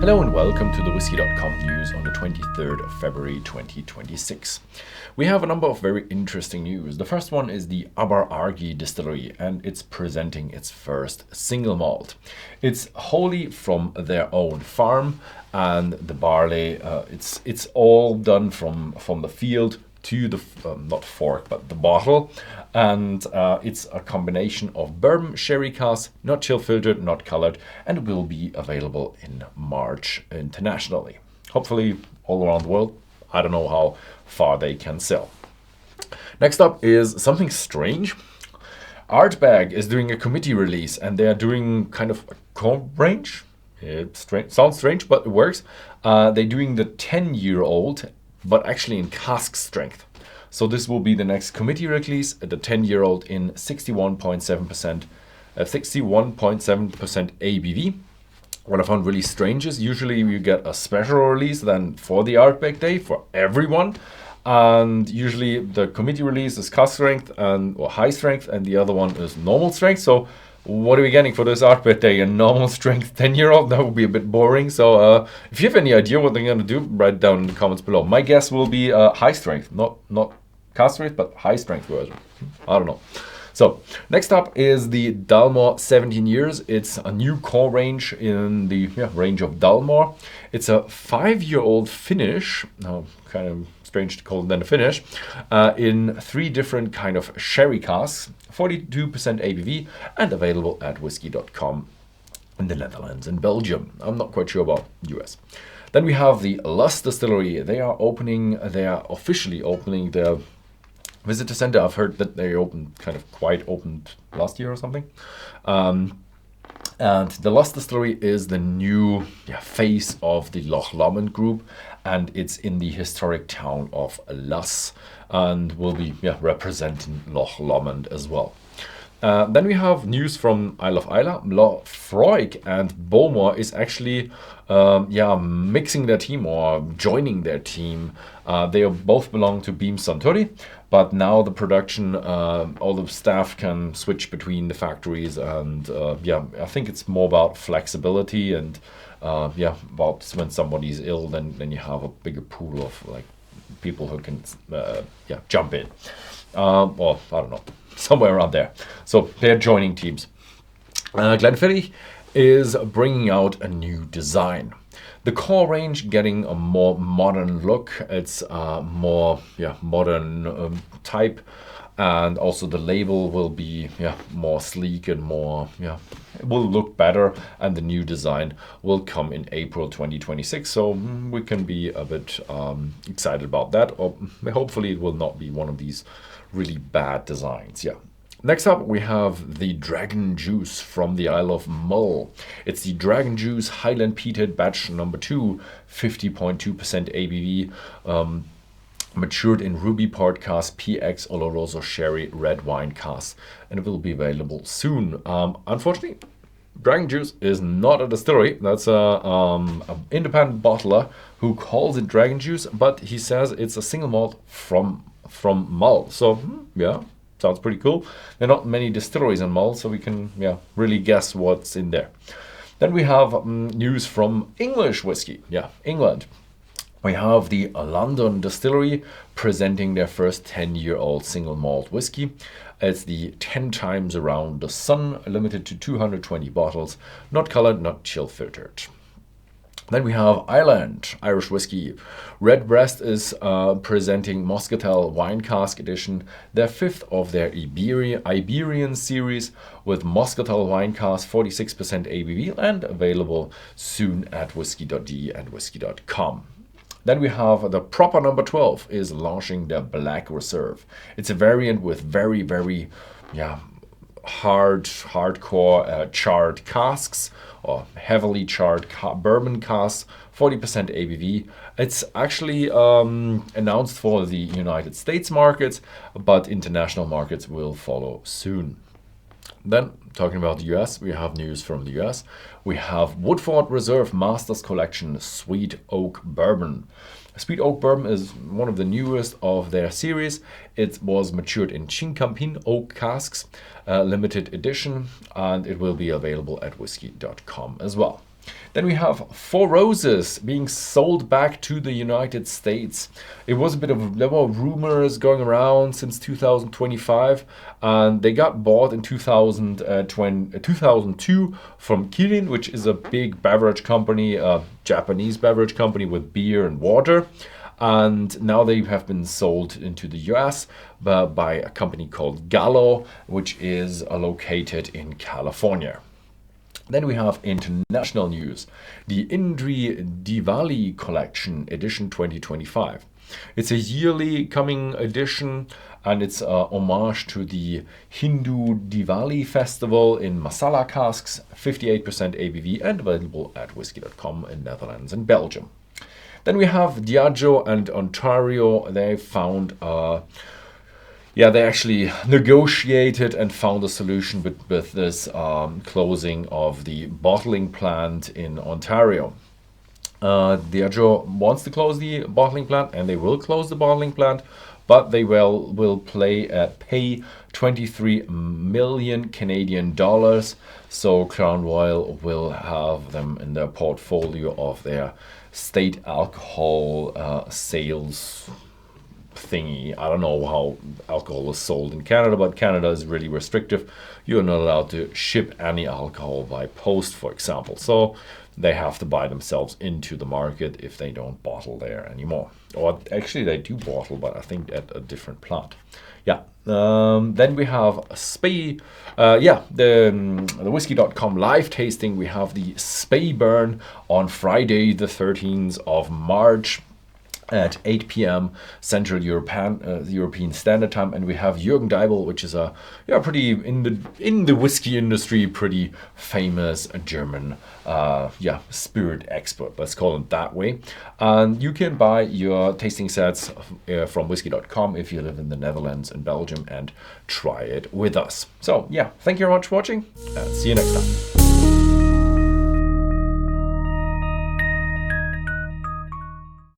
Hello and welcome to the Whisky.com news on the 23rd of February 2026. We have a number of very interesting news. The first one is the Aberargie Distillery, and it's presenting its first single malt. It's wholly from their own farm, and the barley, it's all done from the field to the not fork but the bottle, and it's a combination of bourbon sherry cask, not chill filtered, not colored, and will be available in March internationally, hopefully all around the world. I don't know how far they can sell. Next up is something strange. Ardbeg is doing a committee release, and they are doing kind of a core range. It's strange, sounds strange, but it works. They're doing the 10-year-old, but actually in cask strength. So this will be the next committee release, the 10-year-old in 61.7% ABV. What I found really strange is usually you get a special release then for the Ardbeg Day for everyone, and usually the committee release is cask strength or high strength, and the other one is normal strength. So what are we getting for this Ardbeg Day? A normal strength 10-year-old? That would be a bit boring. So if you have any idea what they're going to do, write it down in the comments below. My guess will be high strength, not cask strength, but high strength version. I don't know. So next up is the Dalmore 17 years. It's a new core range in the range of Dalmore. It's a 5-year-old finish. Kind of strange to call it then a finish, in 3 different kind of sherry casks, 42% ABV, and available at Whisky.com in the Netherlands and Belgium. I'm not quite sure about US. Then we have the Luss Distillery. They are officially opening their visitor center. I've heard that they opened last year or something. And the Luss Distillery is the new face of the Loch Lomond group, and it's in the historic town of Luss, and will be representing Loch Lomond as well. Then we have news from Isle of Islay. Laphroaig and Bowmore is actually mixing their team or joining their team. They both belong to Beam Suntory, but now the production, all the staff can switch between the factories, and I think it's more about flexibility and about when somebody's ill, then you have a bigger pool of like people who can jump in. Or I don't know, somewhere around there. So they're joining teams. Glenfiddich is bringing out a new design. The core range getting a more modern look. It's more modern type, and also the label will be more sleek and more it will look better, and the new design will come in April 2026. So we can be a bit excited about that, or hopefully it will not be one of these really bad designs. Next up, we have the Dragonjuice from the Isle of Mull. It's the Dragonjuice Highland Peated Batch number 2, 50.2% ABV, matured in Ruby Port Cask PX Oloroso Sherry Red Wine Cask, and it will be available soon. Unfortunately, Dragonjuice is not a distillery. That's an independent bottler who calls it Dragonjuice, but he says it's a single malt from Mull. So sounds pretty cool. There are not many distilleries in Mull, so we can really guess what's in there. Then we have news from English whiskey. England. We have the London Distillery presenting their first 10-year-old single malt whiskey. It's the 10 times around the sun, limited to 220 bottles, not colored, not chill filtered. Then we have Ireland, Irish whiskey. Redbreast is presenting Moscatel Wine Cask Edition, their 5th of their Iberian series, with Moscatel Wine Cask 46% ABV, and available soon at Whisky.de and Whisky.com. Then we have the proper number 12 is launching their Black Reserve. It's a variant with very, very hardcore charred casks, or heavily charred bourbon casks, 40% ABV. It's actually announced for the United States markets, but international markets will follow soon. Then, talking about the US, we have news from the US. We have Woodford Reserve Masters Collection Sweet Oak Bourbon. Sweet Oak Bourbon is one of the newest of their series. It was matured in Chinquapin oak casks, limited edition, and it will be available at Whisky.com as well. Then we have Four Roses being sold back to the United States. It was a bit of, there were rumors going around since 2025, and they got bought in 2002 from Kirin, which is a big beverage company, a Japanese beverage company with beer and water. And now they have been sold into the US by a company called Gallo, which is located in California. Then we have international news, the Indri Diwali Collection Edition 2025. It's a yearly coming edition, and it's a homage to the Hindu Diwali festival in masala casks, 58% ABV, and available at Whisky.com in Netherlands and Belgium. Then we have Diageo and Ontario. They found they actually negotiated and found a solution with this closing of the bottling plant in Ontario. Diageo wants to close the bottling plant, and they will close the bottling plant, but they will pay 23 million Canadian dollars. So Crown Royal will have them in their portfolio of their state alcohol sales thingy. I don't know how alcohol is sold in Canada, but Canada is really restrictive. You're not allowed to ship any alcohol by post, for example. So they have to buy themselves into the market if they don't bottle there anymore. Or actually they do bottle, but I think at a different plant. Yeah. Then we have the Whisky.com live tasting. We have the Speyburn on Friday the 13th of March at 8 p.m. Central European Standard Time, and we have Jürgen Deibel, which is a pretty in the whiskey industry pretty famous German spirit expert. Let's call it that way. And you can buy your tasting sets from Whisky.com if you live in the Netherlands and Belgium and try it with us. So yeah, thank you very much for watching. See you next time.